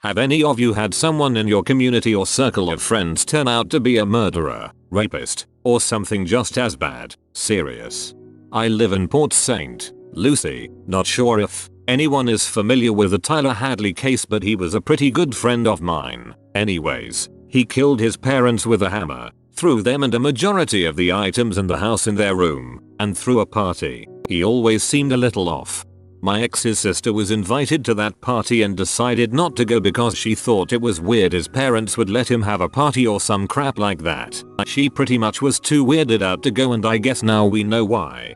Have any of you had someone in your community or circle of friends turn out to be a murderer, rapist, or something just as bad? Serious. I live in Port St. Lucie. Not sure if anyone is familiar with the Tyler Hadley case, but he was a pretty good friend of mine. Anyways, he killed his parents with a hammer, threw them and a majority of the items in the house in their room, and threw a party. He always seemed a little off. My ex's sister was invited to that party and decided not to go because she thought it was weird his parents would let him have a party or some crap like that. She pretty much was too weirded out to go, and I guess now we know why.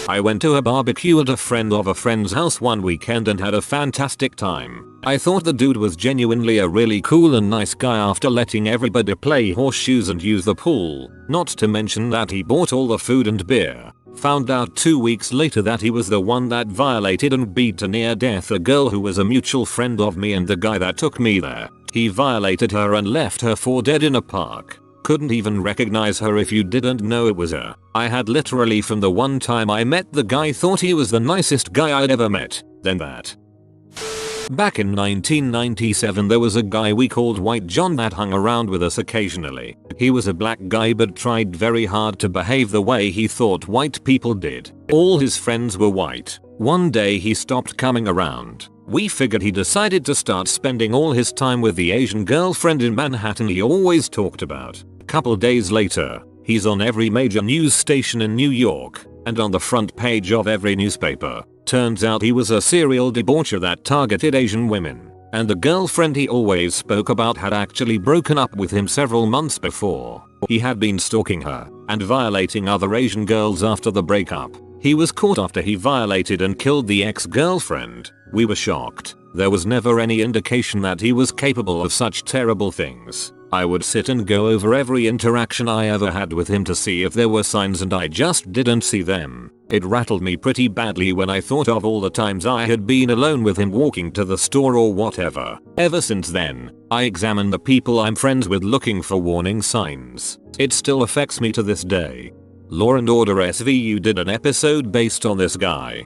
I went to a barbecue at a friend of a friend's house one weekend and had a fantastic time. I thought the dude was genuinely a really cool and nice guy after letting everybody play horseshoes and use the pool, not to mention that he bought all the food and beer. Found out 2 weeks later that he was the one that violated and beat to near death a girl who was a mutual friend of me and the guy that took me there. He violated her and left her for dead in a park. Couldn't even recognize her if you didn't know it was her. I had literally from the one time I met the guy thought he was the nicest guy I'd ever met, then that. Back in 1997 there was a guy we called White John that hung around with us occasionally. He was a black guy but tried very hard to behave the way he thought white people did. All his friends were white. One day he stopped coming around. We figured he decided to start spending all his time with the Asian girlfriend in Manhattan he always talked about. Couple days later, he's on every major news station in New York and on the front page of every newspaper. Turns out he was a serial debaucher that targeted Asian women, and the girlfriend he always spoke about had actually broken up with him several months before. He had been stalking her and violating other Asian girls after the breakup. He was caught after he violated and killed the ex-girlfriend. We were shocked. There was never any indication that he was capable of such terrible things. I would sit and go over every interaction I ever had with him to see if there were signs, and I just didn't see them. It rattled me pretty badly when I thought of all the times I had been alone with him walking to the store or whatever. Ever since then, I examine the people I'm friends with looking for warning signs. It still affects me to this day. Law and Order SVU did an episode based on this guy.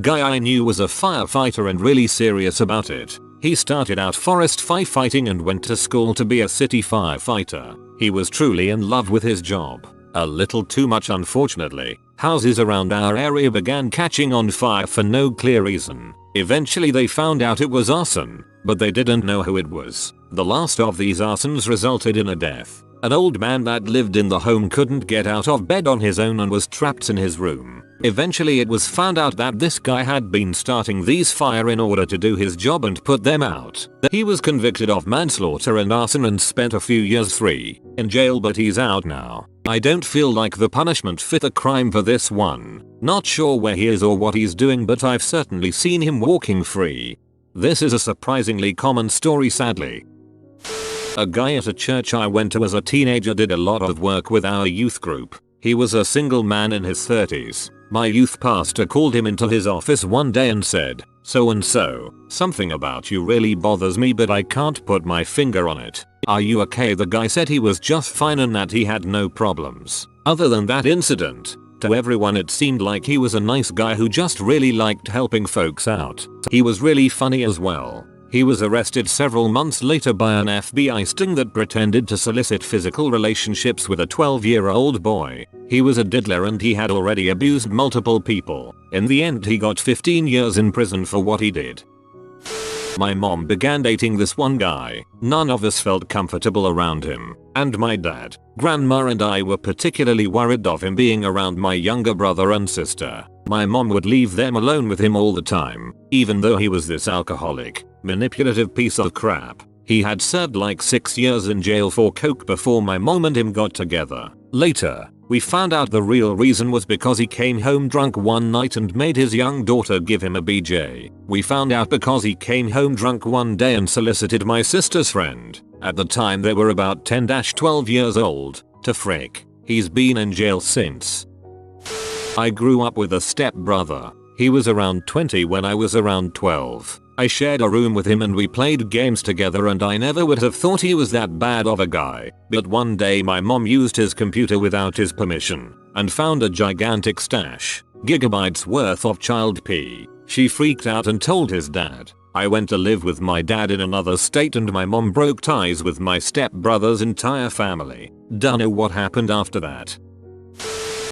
Guy I knew was a firefighter and really serious about it. He started out forest firefighting and went to school to be a city firefighter. He was truly in love with his job. A little too much, unfortunately. Houses around our area began catching on fire for no clear reason. Eventually they found out it was arson, but they didn't know who it was. The last of these arsons resulted in a death. An old man that lived in the home couldn't get out of bed on his own and was trapped in his room. Eventually it was found out that this guy had been starting these fires in order to do his job and put them out. He was convicted of manslaughter and arson and spent a few years free in jail, but he's out now. I don't feel like the punishment fit the crime for this one. Not sure where he is or what he's doing, but I've certainly seen him walking free. This is a surprisingly common story, sadly. A guy at a church I went to as a teenager did a lot of work with our youth group. He was a single man in his 30s. My youth pastor called him into his office one day and said, "So and so, something about you really bothers me, but I can't put my finger on it. Are you okay?" The guy said he was just fine and that he had no problems. Other than that incident, to everyone it seemed like he was a nice guy who just really liked helping folks out. He was really funny as well. He was arrested several months later by an FBI sting that pretended to solicit physical relationships with a 12-year-old boy. He was a diddler and he had already abused multiple people. In the end he got 15 years in prison for what he did. My mom began dating this one guy. None of us felt comfortable around him, and my dad, grandma and I were particularly worried of him being around my younger brother and sister. My mom would leave them alone with him all the time, even though he was this alcoholic, manipulative piece of crap. He had served like 6 years in jail for coke before my mom and him got together. Later, we found out the real reason was because he came home drunk one night and made his young daughter give him a BJ. We found out because he came home drunk one day and solicited my sister's friend, at the time they were about 10-12 years old, to frick. He's been in jail since. I grew up with a stepbrother. He was around 20 when I was around 12. I shared a room with him and we played games together, and I never would have thought he was that bad of a guy. But one day my mom used his computer without his permission and found a gigantic stash, gigabytes worth of child pee. She freaked out and told his dad. I went to live with my dad in another state and my mom broke ties with my stepbrother's entire family. Don't know what happened after that.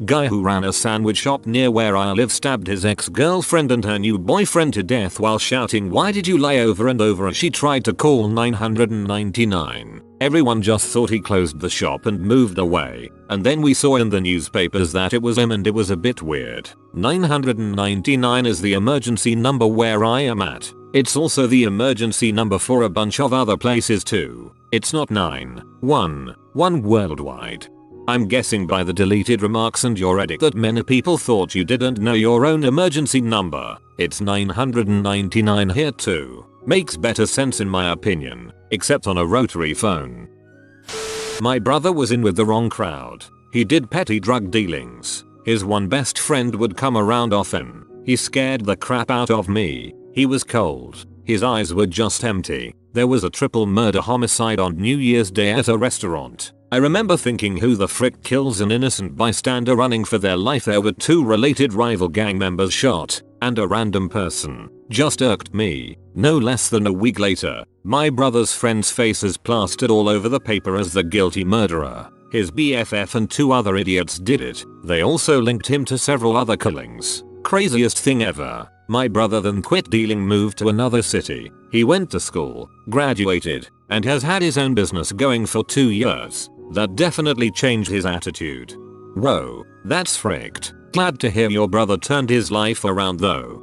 Guy who ran a sandwich shop near where I live stabbed his ex-girlfriend and her new boyfriend to death while shouting, "Why did you lie?" over and over as she tried to call 999. Everyone just thought he closed the shop and moved away, and then we saw in the newspapers that it was him and it was a bit weird. 999 is the emergency number where I am at. It's also the emergency number for a bunch of other places too. It's not 911 worldwide. I'm guessing by the deleted remarks and your edit that many people thought you didn't know your own emergency number. It's 999 here too. Makes better sense in my opinion, except on a rotary phone. My brother was in with the wrong crowd. He did petty drug dealings. His one best friend would come around often. He scared the crap out of me. He was cold. His eyes were just empty. There was a triple murder homicide on New Year's Day at a restaurant. I remember thinking, who the frick kills an innocent bystander running for their life? There were 2 related rival gang members shot, and a random person just irked me. No less than a week later, my brother's friend's face is plastered all over the paper as the guilty murderer. His BFF and 2 other idiots did it. They also linked him to several other killings. Craziest thing ever. My brother then quit dealing, moved to another city. He went to school, graduated, and has had his own business going for 2 years. That definitely changed his attitude. Whoa, that's fricked. Glad to hear your brother turned his life around though.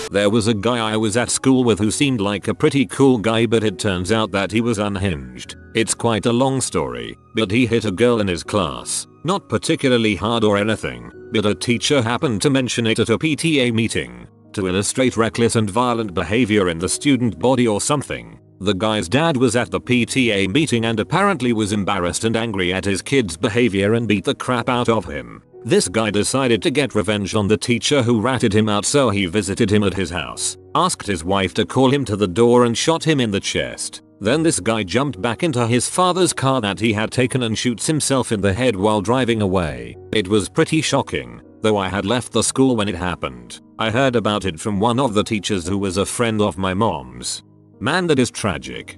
There was a guy I was at school with who seemed like a pretty cool guy, but it turns out that he was unhinged. It's quite a long story, but he hit a girl in his class. Not particularly hard or anything, but a teacher happened to mention it at a PTA meeting to illustrate reckless and violent behavior in the student body or something. The guy's dad was at the PTA meeting and apparently was embarrassed and angry at his kid's behavior and beat the crap out of him. This guy decided to get revenge on the teacher who ratted him out, so he visited him at his house, asked his wife to call him to the door and shot him in the chest. Then this guy jumped back into his father's car that he had taken and shoots himself in the head while driving away. It was pretty shocking, though I had left the school when it happened. I heard about it from one of the teachers who was a friend of my mom's. Man, that is tragic.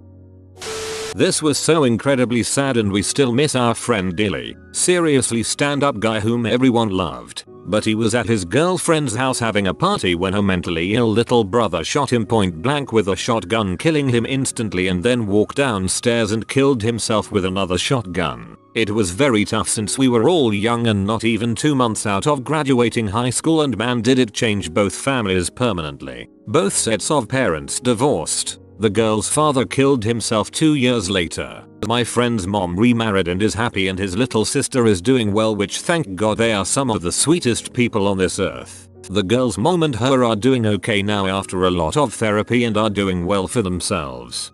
This was so incredibly sad and we still miss our friend dearly. Seriously, stand-up guy whom everyone loved. But he was at his girlfriend's house having a party when her mentally ill little brother shot him point blank with a shotgun, killing him instantly, and then walked downstairs and killed himself with another shotgun. It was very tough since we were all young and not even 2 months out of graduating high school, and man did it change both families permanently. Both sets of parents divorced. The girl's father killed himself 2 years later. My friend's mom remarried and is happy, and his little sister is doing well, which thank God, they are some of the sweetest people on this earth. The girl's mom and her are doing okay now after a lot of therapy and are doing well for themselves.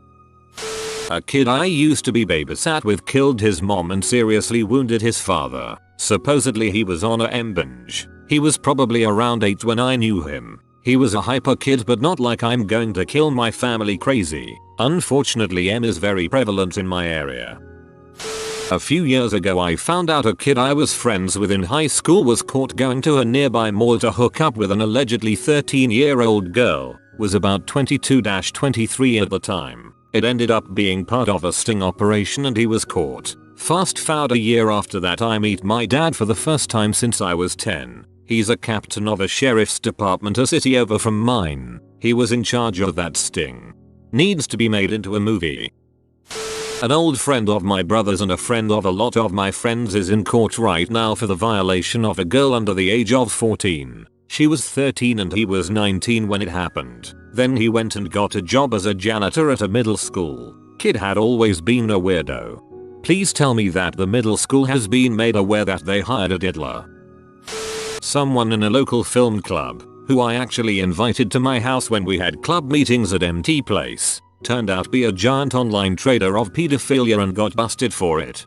A kid I used to be babysat with killed his mom and seriously wounded his father. Supposedly he was on a M binge. He was probably around 8 when I knew him. He was a hyper kid, but not like I'm going to kill my family crazy. Unfortunately, M is very prevalent in my area. A few years ago I found out a kid I was friends with in high school was caught going to a nearby mall to hook up with an allegedly 13-year-old girl. Was about 22-23 at the time. It ended up being part of a sting operation and he was caught. Fast forward a year after that, I meet my dad for the first time since I was 10. He's a captain of a sheriff's department a city over from mine. He was in charge of that sting. Needs to be made into a movie. An old friend of my brother's and a friend of a lot of my friends is in court right now for the violation of a girl under the age of 14. She was 13 and he was 19 when it happened. Then he went and got a job as a janitor at a middle school. Kid had always been a weirdo. Please tell me that the middle school has been made aware that they hired a diddler. Someone in a local film club, who I actually invited to my house when we had club meetings at MT Place, turned out to be a giant online trader of pedophilia and got busted for it.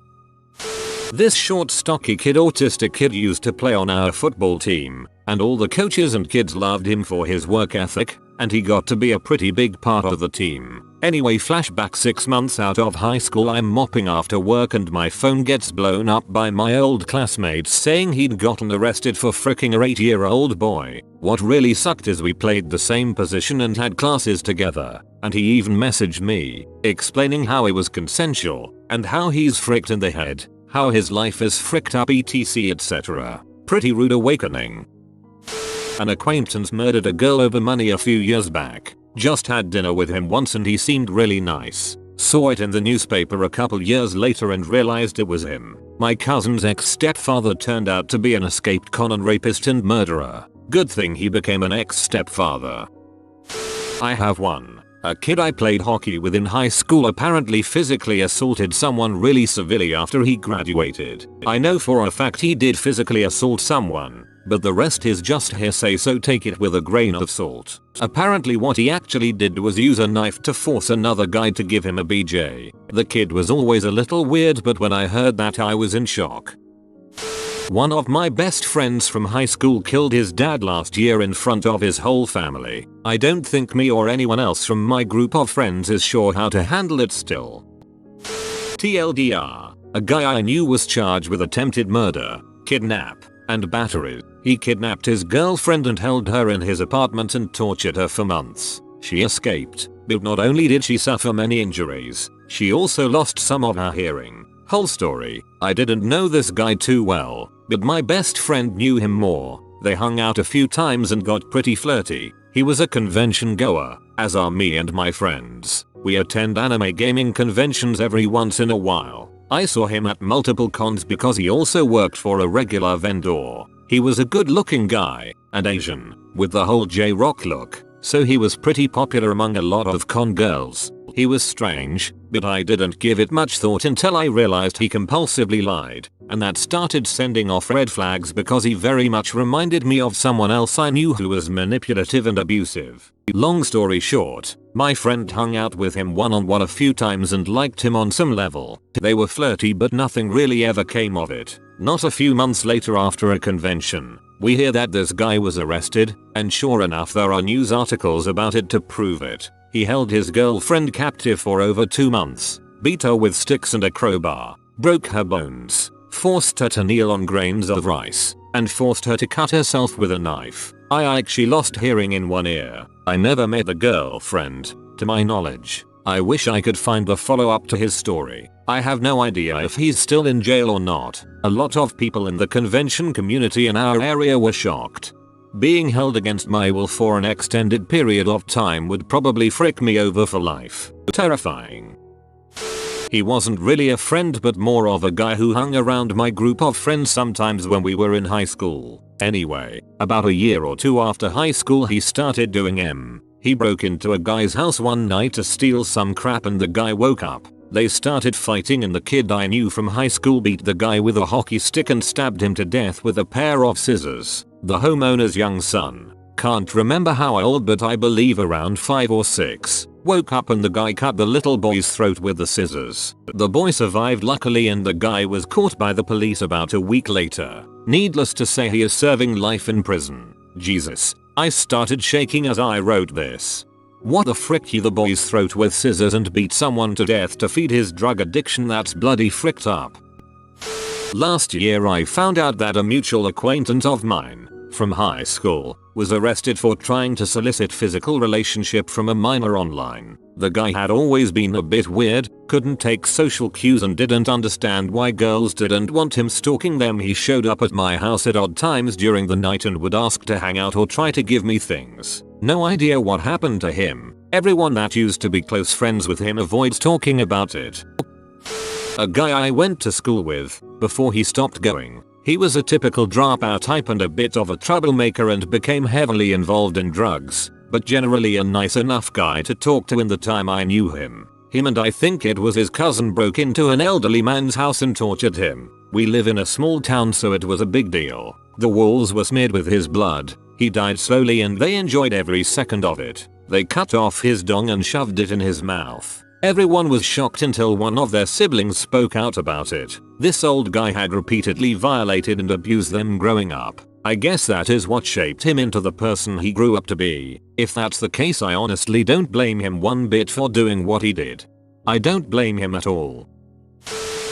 This short, stocky kid, autistic kid, used to play on our football team, and all the coaches and kids loved him for his work ethic. and he got to be a pretty big part of the team. Anyway, flashback 6 months out of high school, I'm mopping after work and my phone gets blown up by my old classmates saying he'd gotten arrested for fricking a 8-year-old boy. What really sucked is we played the same position and had classes together, and he even messaged me, explaining how it was consensual, and how he's fricked in the head, how his life is fricked up etc etc. Pretty rude awakening. An acquaintance murdered a girl over money a few years back. Just had dinner with him once and he seemed really nice. Saw it in the newspaper a couple years later and realized it was him. My cousin's ex-stepfather turned out to be an escaped con and rapist and murderer. Good thing he became an ex-stepfather. I have one. A kid I played hockey with in high school apparently physically assaulted someone really severely after he graduated. I know for a fact he did physically assault someone, but the rest is just hearsay, so take it with a grain of salt. Apparently what he actually did was use a knife to force another guy to give him a BJ. The kid was always a little weird, but when I heard that I was in shock. One of my best friends from high school killed his dad last year in front of his whole family. I don't think me or anyone else from my group of friends is sure how to handle it still. TLDR, a guy I knew was charged with attempted murder, kidnap, and battery. He kidnapped his girlfriend and held her in his apartment and tortured her for months. She escaped, but not only did she suffer many injuries, she also lost some of her hearing. Whole story. I didn't know this guy too well, but my best friend knew him more. They hung out a few times and got pretty flirty. He was a convention goer, as are me and my friends. We attend anime gaming conventions every once in a while. I saw him at multiple cons because he also worked for a regular vendor. He was a good looking guy, and Asian, with the whole J-rock look, so he was pretty popular among a lot of con girls. He was strange, but I didn't give it much thought until I realized he compulsively lied, and that started sending off red flags because he very much reminded me of someone else I knew who was manipulative and abusive. Long story short, my friend hung out with him one-on-one a few times and liked him on some level. They were flirty but nothing really ever came of it. Not a few months later, after a convention, we hear that this guy was arrested, and sure enough there are news articles about it to prove it. He held his girlfriend captive for over 2 months, beat her with sticks and a crowbar, broke her bones, forced her to kneel on grains of rice, and forced her to cut herself with a knife. I actually lost hearing in one ear. I never met the girlfriend, to my knowledge. I wish I could find the follow-up to his story. I have no idea if he's still in jail or not. A lot of people in the convention community in our area were shocked. Being held against my will for an extended period of time would probably frick me over for life. Terrifying. He wasn't really a friend but more of a guy who hung around my group of friends sometimes when we were in high school. Anyway, about a year or two after high school he started doing He broke into a guy's house one night to steal some crap and the guy woke up. They started fighting and the kid I knew from high school beat the guy with a hockey stick and stabbed him to death with a pair of scissors. The homeowner's young son, can't remember how old but I believe around 5 or 6, woke up and the guy cut the little boy's throat with the scissors. The boy survived luckily and the guy was caught by the police about a week later. Needless to say he is serving life in prison. Jesus, I started shaking as I wrote this. What the frick, he the boy's throat with scissors and beat someone to death to feed his drug addiction? That's bloody fricked up. Last year I found out that a mutual acquaintance of mine from high school was arrested for trying to solicit physical relationship from a minor online. The guy had always been a bit weird, couldn't take social cues and didn't understand why girls didn't want him stalking them. He showed up at my house at odd times during the night and would ask to hang out or try to give me things. No idea what happened to him. Everyone that used to be close friends with him avoids talking about it. A guy I went to school with before he stopped going. He was a typical dropout type and a bit of a troublemaker and became heavily involved in drugs, but generally a nice enough guy to talk to in the time I knew him. Him and I think it was his cousin broke into an elderly man's house and tortured him. We live in a small town so it was a big deal. The walls were smeared with his blood. He died slowly and they enjoyed every second of it. They cut off his dong and shoved it in his mouth. Everyone was shocked until one of their siblings spoke out about it. This old guy had repeatedly violated and abused them growing up. I guess that is what shaped him into the person he grew up to be. If that's the case, I honestly don't blame him one bit for doing what he did. I don't blame him at all.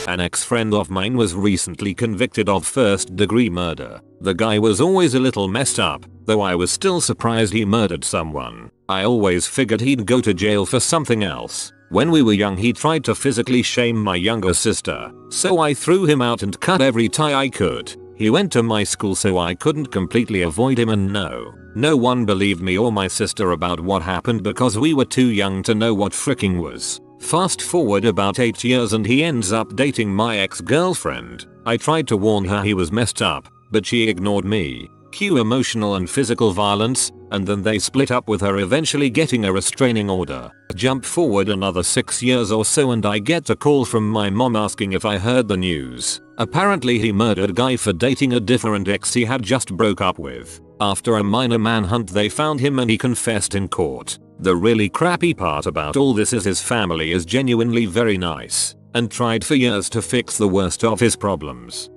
An ex-friend of mine was recently convicted of first-degree murder. The guy was always a little messed up, though I was still surprised he murdered someone. I always figured he'd go to jail for something else. When we were young, he tried to physically shame my younger sister, so I threw him out and cut every tie I could. He went to my school, so I couldn't completely avoid him, and no one believed me or my sister about what happened because we were too young to know what fricking was. Fast forward about 8 years and he ends up dating my ex-girlfriend. I tried to warn her he was messed up, but she ignored me. Cue emotional and physical violence, and then they split up with her eventually getting a restraining order. Jump forward another 6 years or so and I get a call from my mom asking if I heard the news. Apparently he murdered a guy for dating a different ex he had just broke up with. After a minor manhunt they found him and he confessed in court. The really crappy part about all this is his family is genuinely very nice and tried for years to fix the worst of his problems.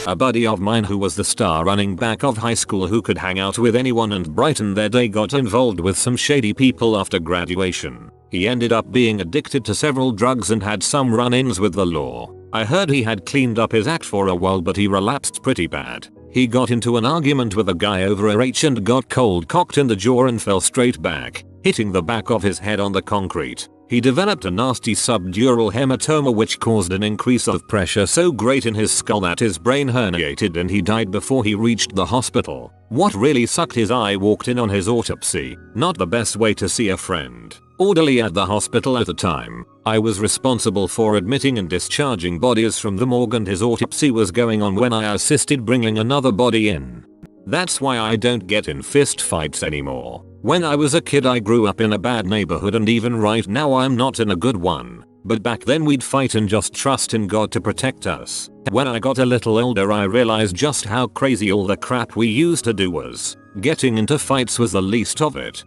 A buddy of mine who was the star running back of high school who could hang out with anyone and brighten their day got involved with some shady people after graduation. He ended up being addicted to several drugs and had some run-ins with the law. I heard he had cleaned up his act for a while, but he relapsed pretty bad. He got into an argument with a guy over a H and got cold cocked in the jaw and fell straight back, hitting the back of his head on the concrete. He developed a nasty subdural hematoma which caused an increase of pressure so great in his skull that his brain herniated and he died before he reached the hospital. What really sucked is I walked in on his autopsy. Not the best way to see a friend. Orderly at the hospital at the time. I was responsible for admitting and discharging bodies from the morgue and his autopsy was going on when I assisted bringing another body in. That's why I don't get in fist fights anymore. When I was a kid I grew up in a bad neighborhood and even right now I'm not in a good one. But back then we'd fight and just trust in God to protect us. When I got a little older I realized just how crazy all the crap we used to do was. Getting into fights was the least of it.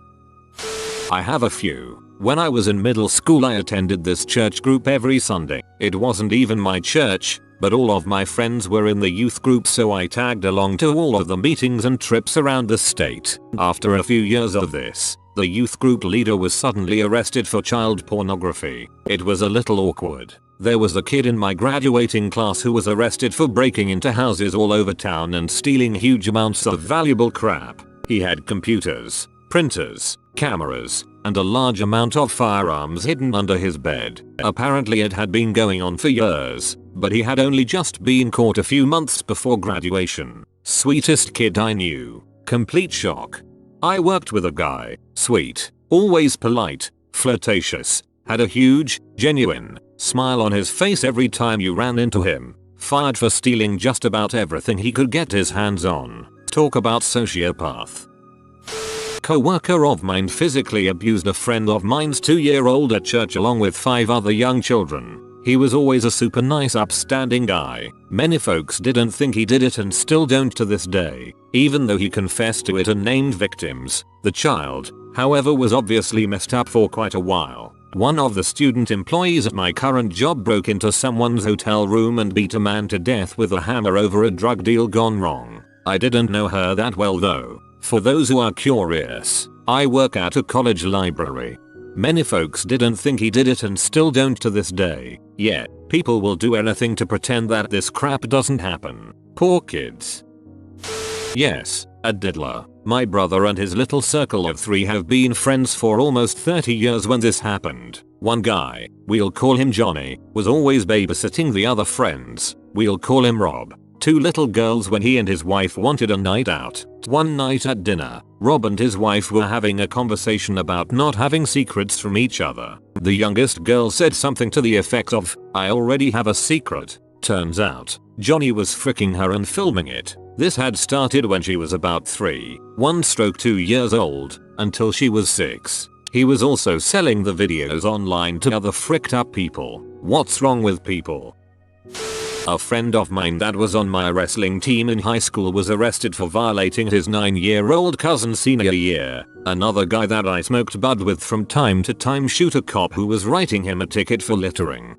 I have a few. When I was in middle school I attended this church group every Sunday. It wasn't even my church, but all of my friends were in the youth group so I tagged along to all of the meetings and trips around the state. After a few years of this, the youth group leader was suddenly arrested for child pornography. It was a little awkward. There was a kid in my graduating class who was arrested for breaking into houses all over town and stealing huge amounts of valuable crap. He had computers, printers, cameras, and a large amount of firearms hidden under his bed. Apparently it had been going on for years, but he had only just been caught a few months before graduation. Sweetest kid I knew. Complete shock. I worked with a guy, sweet, always polite, flirtatious, had a huge, genuine smile on his face every time you ran into him. Fired for stealing just about everything he could get his hands on. Talk about sociopath. Co-worker of mine physically abused a friend of mine's 2-year-old at church along with 5 other young children. He was always a super nice upstanding guy. Many folks didn't think he did it and still don't to this day, even though he confessed to it and named victims. The child, however, was obviously messed up for quite a while. One of the student employees at my current job broke into someone's hotel room and beat a man to death with a hammer over a drug deal gone wrong. I didn't know her that well though. For those who are curious, I work at a college library. Many folks didn't think he did it and still don't to this day. Yet, people will do anything to pretend that this crap doesn't happen. Poor kids. Yes, a diddler. My brother and his little circle of 3 have been friends for almost 30 years when this happened. One guy, we'll call him Johnny, was always babysitting the other friends. We'll call him Rob. 2 little girls when he and his wife wanted a night out. One night at dinner, Rob and his wife were having a conversation about not having secrets from each other. The youngest girl said something to the effect of, "I already have a secret." Turns out, Johnny was fricking her and filming it. This had started when she was about 3, 2 years old, until she was 6. He was also selling the videos online to other fricked up people. What's wrong with people? A friend of mine that was on my wrestling team in high school was arrested for violating his 9-year-old cousin's senior year. Another guy that I smoked bud with from time to time shoot a cop who was writing him a ticket for littering.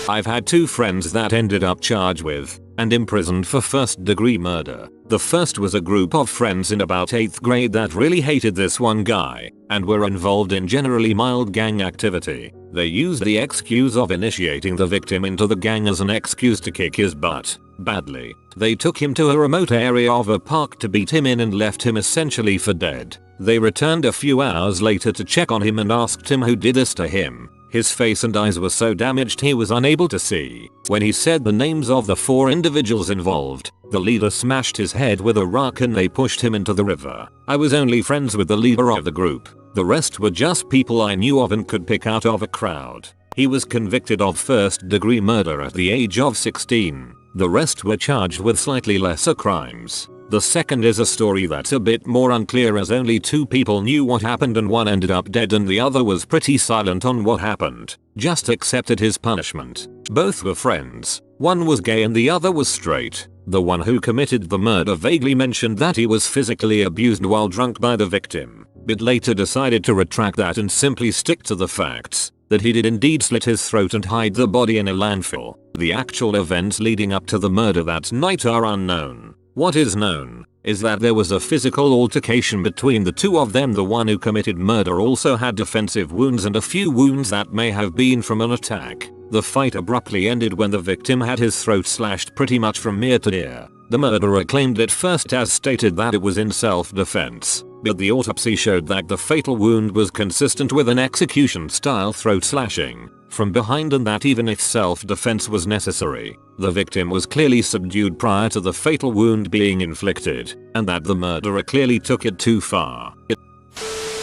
I've had 2 friends that ended up charged with and imprisoned for first-degree murder. The first was a group of friends in about 8th grade that really hated this one guy and were involved in generally mild gang activity. They used the excuse of initiating the victim into the gang as an excuse to kick his butt badly. They took him to a remote area of a park to beat him in and left him essentially for dead. They returned a few hours later to check on him and asked him who did this to him. His face and eyes were so damaged he was unable to see. When he said the names of the 4 individuals involved, the leader smashed his head with a rock and they pushed him into the river. I was only friends with the leader of the group. The rest were just people I knew of and could pick out of a crowd. He was convicted of first-degree murder at the age of 16. The rest were charged with slightly lesser crimes. The second is a story that's a bit more unclear as only 2 people knew what happened and one ended up dead and the other was pretty silent on what happened, just accepted his punishment. Both were friends. One was gay and the other was straight. The one who committed the murder vaguely mentioned that he was physically abused while drunk by the victim, but later decided to retract that and simply stick to the facts that he did indeed slit his throat and hide the body in a landfill. The actual events leading up to the murder that night are unknown. What is known is that there was a physical altercation between the 2 of them. The one who committed murder also had defensive wounds and a few wounds that may have been from an attack. The fight abruptly ended when the victim had his throat slashed pretty much from ear to ear. The murderer claimed at first as stated that it was in self-defense, but the autopsy showed that the fatal wound was consistent with an execution-style throat slashing from behind and that even if self-defense was necessary, the victim was clearly subdued prior to the fatal wound being inflicted, and that the murderer clearly took it too far.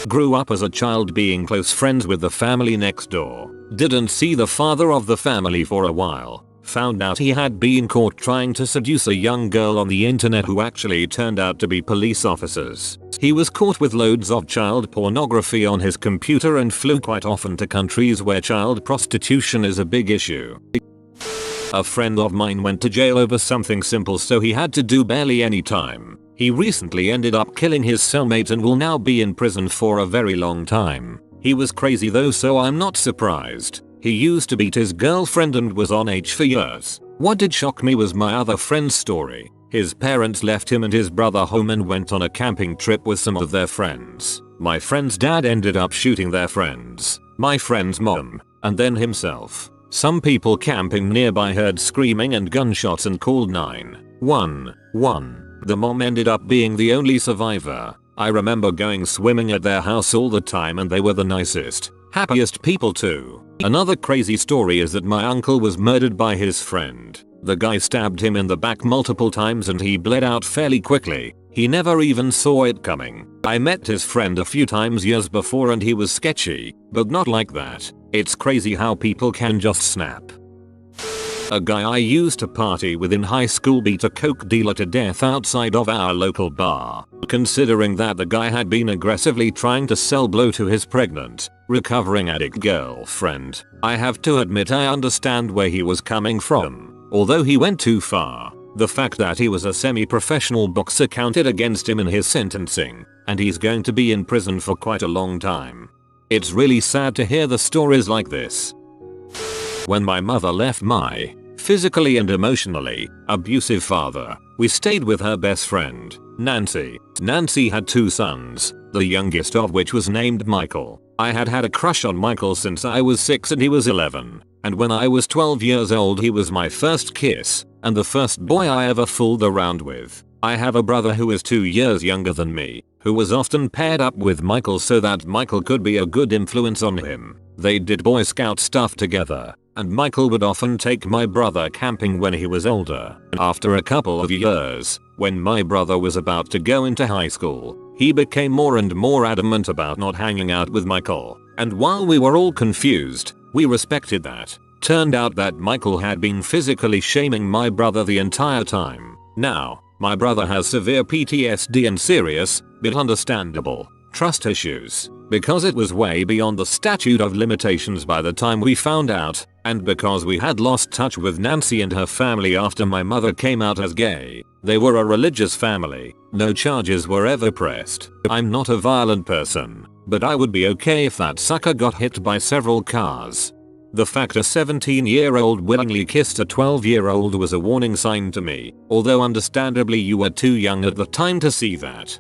Grew up as a child being close friends with the family next door. Didn't see the father of the family for a while. Found out he had been caught trying to seduce a young girl on the internet who actually turned out to be police officers. He was caught with loads of child pornography on his computer and flew quite often to countries where child prostitution is a big issue. A friend of mine went to jail over something simple so he had to do barely any time. He recently ended up killing his cellmate and will now be in prison for a very long time. He was crazy though, so I'm not surprised. He used to beat his girlfriend and was on H for years. What did shock me was my other friend's story. His parents left him and his brother home and went on a camping trip with some of their friends. My friend's dad ended up shooting their friends, my friend's mom, and then himself. Some people camping nearby heard screaming and gunshots and called 911. The mom ended up being the only survivor. I remember going swimming at their house all the time and they were the nicest, happiest people too. Another crazy story is that my uncle was murdered by his friend. The guy stabbed him in the back multiple times and he bled out fairly quickly. He never even saw it coming. I met his friend a few times years before and he was sketchy, but not like that. It's crazy how people can just snap. A guy I used to party with in high school beat a coke dealer to death outside of our local bar. Considering that the guy had been aggressively trying to sell blow to his pregnant, recovering addict girlfriend, I have to admit I understand where he was coming from. Although he went too far, the fact that he was a semi-professional boxer counted against him in his sentencing, and he's going to be in prison for quite a long time. It's really sad to hear the stories like this. When my mother left my physically and emotionally abusive father, we stayed with her best friend, Nancy. Nancy had 2 sons, the youngest of which was named Michael. I had had a crush on Michael since I was 6 and he was 11. And when I was 12 years old he was my first kiss, and the first boy I ever fooled around with. I have a brother who is 2 years younger than me, who was often paired up with Michael so that Michael could be a good influence on him. They did Boy Scout stuff together, and Michael would often take my brother camping when he was older. After a couple of years, when my brother was about to go into high school, he became more and more adamant about not hanging out with Michael, and while we were all confused, we respected that. Turned out that Michael had been physically shaming my brother the entire time. Now, my brother has severe PTSD and serious, but understandable, trust issues, because it was way beyond the statute of limitations by the time we found out, and because we had lost touch with Nancy and her family after my mother came out as gay. They were a religious family, no charges were ever pressed. I'm not a violent person, but I would be okay if that sucker got hit by several cars. The fact a 17-year-old willingly kissed a 12-year-old was a warning sign to me, although understandably you were too young at the time to see that.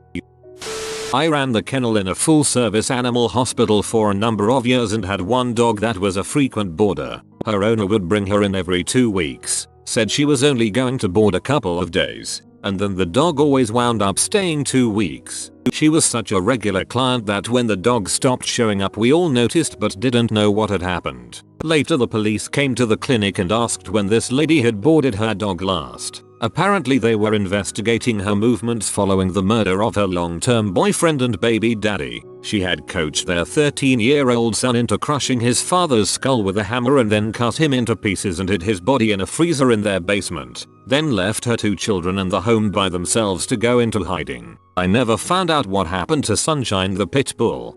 I ran the kennel in a full-service animal hospital for a number of years and had one dog that was a frequent boarder. Her owner would bring her in every 2 weeks, said she was only going to board a couple of days, and then the dog always wound up staying 2 weeks. She was such a regular client that when the dog stopped showing up we all noticed but didn't know what had happened. Later the police came to the clinic and asked when this lady had boarded her dog last. Apparently they were investigating her movements following the murder of her long-term boyfriend and baby daddy. She had coached their 13-year-old son into crushing his father's skull with a hammer and then cut him into pieces and hid his body in a freezer in their basement, then left her 2 children in the home by themselves to go into hiding. I never found out what happened to Sunshine the pit bull.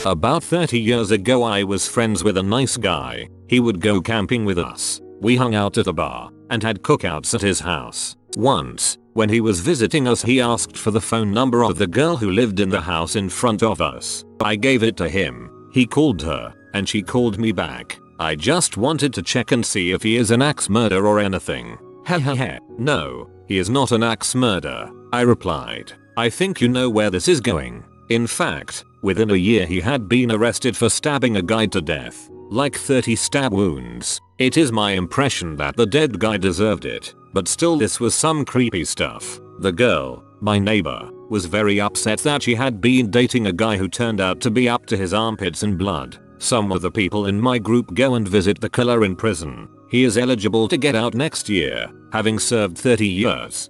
About 30 years ago I was friends with a nice guy. He would go camping with us. We hung out at a bar and had cookouts at his house. Once, when he was visiting us, he asked for the phone number of the girl who lived in the house in front of us. I gave it to him. He called her, and she called me back. I just wanted to check and see if he is an axe murderer or anything. Hehehe. No, he is not an axe murderer, I replied. I think you know where this is going. In fact, within a year he had been arrested for stabbing a guy to death. Like 30 stab wounds. It is my impression that the dead guy deserved it, but still this was some creepy stuff. The girl, my neighbor, was very upset that she had been dating a guy who turned out to be up to his armpits in blood. Some of the people in my group go and visit the killer in prison. He is eligible to get out next year, having served 30 years.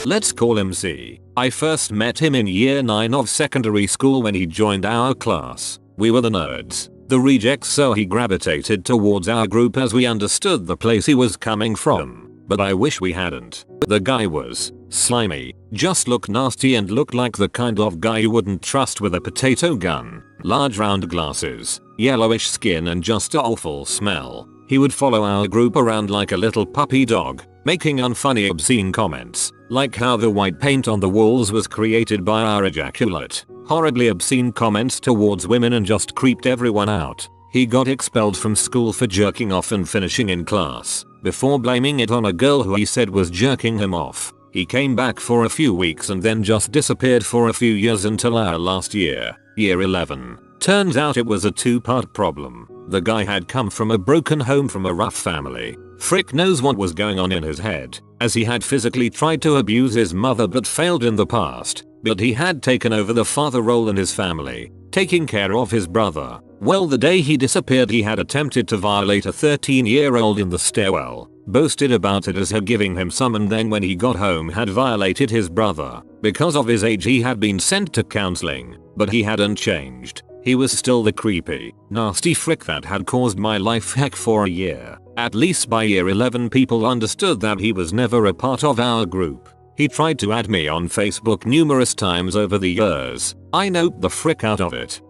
Let's call him C. I first met him in year 9 of secondary school when he joined our class. We were the nerds, the rejects, so he gravitated towards our group as we understood the place he was coming from. But I wish we hadn't. The guy was slimy, just looked nasty and looked like the kind of guy you wouldn't trust with a potato gun. Large round glasses, yellowish skin and just an awful smell. He would follow our group around like a little puppy dog, making unfunny obscene comments, like how the white paint on the walls was created by our ejaculate. Horribly obscene comments towards women and just creeped everyone out. He got expelled from school for jerking off and finishing in class, before blaming it on a girl who he said was jerking him off. He came back for a few weeks and then just disappeared for a few years until our last year, year 11. Turns out it was a 2-part problem. The guy had come from a broken home from a rough family. Frick knows what was going on in his head, as he had physically tried to abuse his mother but failed in the past. But he had taken over the father role in his family, taking care of his brother. Well, the day he disappeared he had attempted to violate a 13-year-old in the stairwell, boasted about it as her giving him some, and then when he got home had violated his brother. Because of his age he had been sent to counseling, but he hadn't changed. He was still the creepy, nasty frick that had caused my life heck for a year. At least by year 11 people understood that he was never a part of our group. He tried to add me on Facebook numerous times over the years. I noped the frick out of it.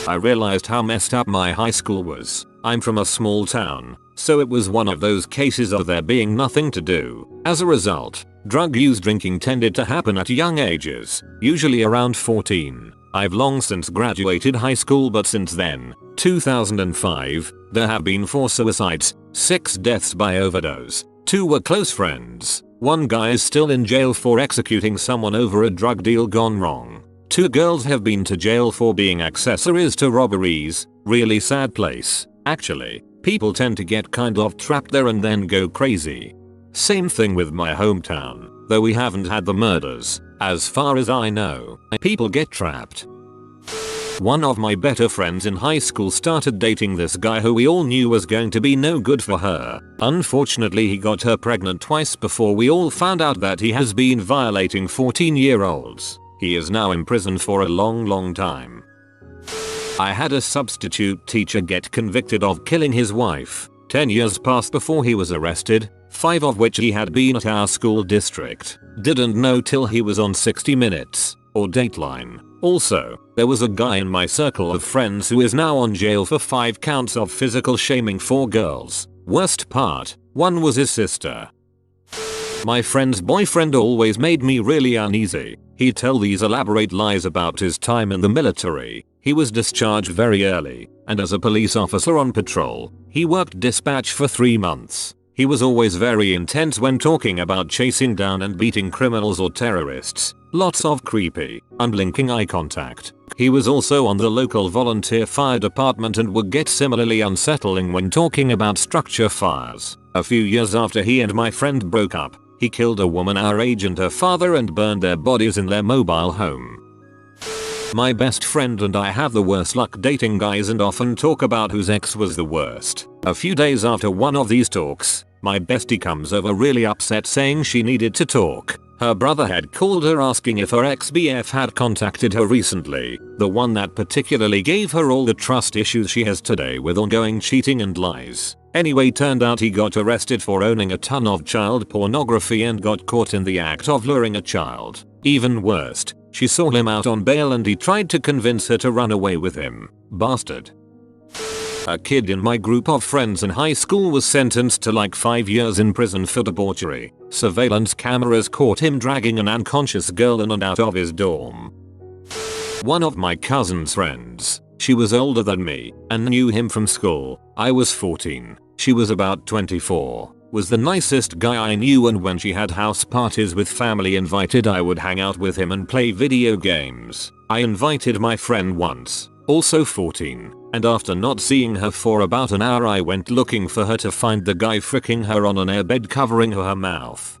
I realized how messed up my high school was. I'm from a small town, so it was one of those cases of there being nothing to do. As a result, drug use drinking tended to happen at young ages, usually around 14. I've long since graduated high school, but since then, 2005, there have been 4 suicides, 6 deaths by overdose, 2 were close friends, 1 guy is still in jail for executing someone over a drug deal gone wrong. 2 girls have been to jail for being accessories to robberies. Really sad place. Actually, people tend to get kind of trapped there and then go crazy. Same thing with my hometown, though we haven't had the murders. As far as I know, people get trapped. One of my better friends in high school started dating this guy who we all knew was going to be no good for her. Unfortunately, he got her pregnant twice before we all found out that he has been violating 14-year-olds. He is now in prison for a long time. I had a substitute teacher get convicted of killing his wife. 10 years passed before he was arrested, 5 of which he had been at our school district. Didn't know till he was on 60 Minutes or Dateline. Also, there was a guy in my circle of friends who is now on jail for 5 counts of physical shaming 4 girls. Worst part, one was his sister. My friend's boyfriend always made me really uneasy. He'd tell these elaborate lies about his time in the military. He was discharged very early, and as a police officer on patrol, he worked dispatch for 3 months. He was always very intense when talking about chasing down and beating criminals or terrorists. Lots of creepy, unblinking eye contact. He was also on the local volunteer fire department and would get similarly unsettling when talking about structure fires. A few years after he and my friend broke up, he killed a woman our age and her father and burned their bodies in their mobile home. My best friend and I have the worst luck dating guys and often talk about whose ex was the worst. A few days after one of these talks, my bestie comes over really upset saying she needed to talk. Her brother had called her asking if her ex-BF had contacted her recently, the one that particularly gave her all the trust issues she has today with ongoing cheating and lies. Anyway, turned out he got arrested for owning a ton of child pornography and got caught in the act of luring a child. Even worst, she saw him out on bail and he tried to convince her to run away with him. Bastard. A kid in my group of friends in high school was sentenced to like 5 years in prison for debauchery. Surveillance cameras caught him dragging an unconscious girl in and out of his dorm. One of my cousin's friends. She was older than me and knew him from school. I was 14. She was about 24. Was the nicest guy I knew, and when she had house parties with family invited, I would hang out with him and play video games. I invited my friend once, also 14, and after not seeing her for about an hour I went looking for her to find the guy fricking her on an airbed covering her mouth.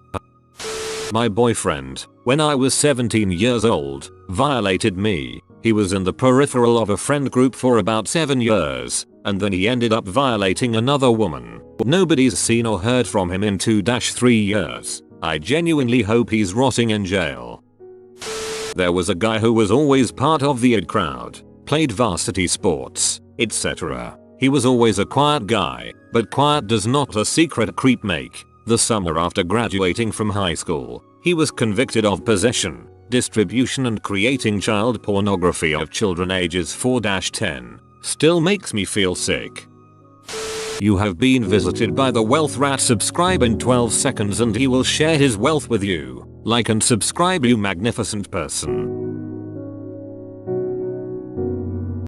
My boyfriend, when I was 17 years old, violated me. He was in the peripheral of a friend group for about 7 years, and then he ended up violating another woman. Nobody's seen or heard from him in 2-3 years. I genuinely hope he's rotting in jail. There was a guy who was always part of the id crowd, played varsity sports, etc. He was always a quiet guy, but quiet does not a secret creep make. The summer after graduating from high school, he was convicted of possession, distribution and creating child pornography of children ages 4-10. Still makes me feel sick. You have been visited by the wealth rat. Subscribe in 12 seconds and he will share his wealth with you. Like and subscribe, you magnificent person.